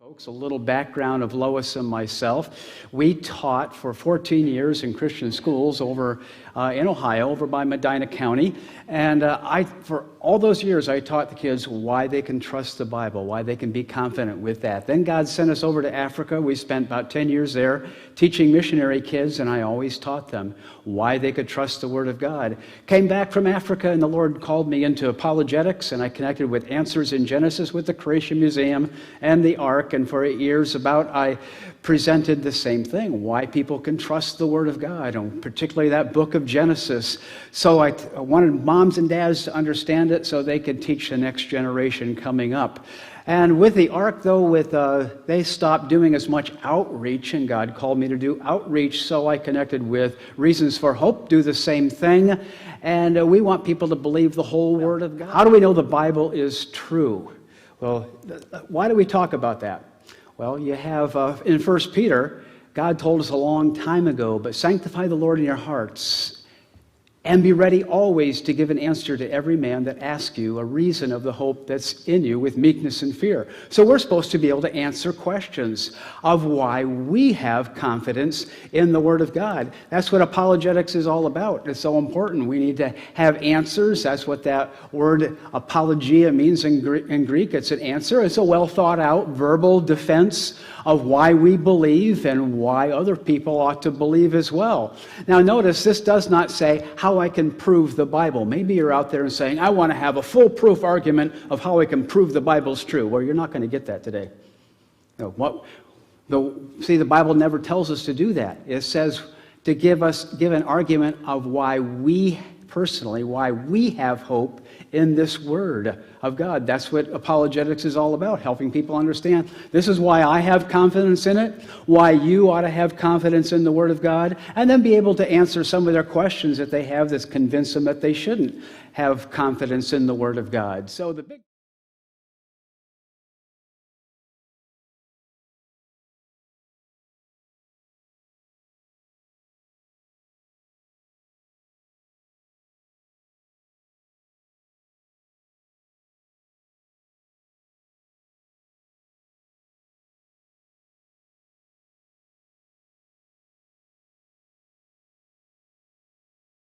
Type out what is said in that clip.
Folks, a little background of Lois and myself. We taught for 14 years in Christian schools over in Ohio, over by Medina County. And for all those years, I taught the kids why they can trust the Bible, why they can be confident with that. Then God sent us over to Africa. We spent about 10 years there teaching missionary kids, and I always taught them why they could trust the Word of God. Came back from Africa, and the Lord called me into apologetics, and I connected with Answers in Genesis with the Creation Museum and the Ark. And for 8 years I presented the same thing, why people can trust the Word of God, and particularly that book of Genesis. So I wanted moms and dads to understand it so they could teach the next generation coming up. And with the Ark, though, they stopped doing as much outreach, and God called me to do outreach, so I connected with Reasons for Hope, do the same thing. And we want people to believe the whole Word of God. How do we know the Bible is true? Well, why do we talk about that? Well, you have in 1 Peter, God told us a long time ago, but sanctify the Lord in your hearts, and be ready always to give an answer to every man that asks you a reason of the hope that's in you with meekness and fear. So we're supposed to be able to answer questions of why we have confidence in the Word of God. That's what apologetics is all about. It's so important. We need to have answers. That's what that word apologia means in Greek. It's an answer. It's a well thought out verbal defense of why we believe and why other people ought to believe as well. Now notice, this does not say how I can prove the Bible. Maybe you're out there and saying, I want to have a foolproof argument of how I can prove the Bible's true. Well, you're not going to get that today. See, the Bible never tells us to do that. It says to give an argument of why we personally, why we have hope in this Word of God. That's what apologetics is all about, helping people understand. This is why I have confidence in it, why you ought to have confidence in the Word of God, and then be able to answer some of their questions that they have that's convinced them that they shouldn't have confidence in the Word of God. So the big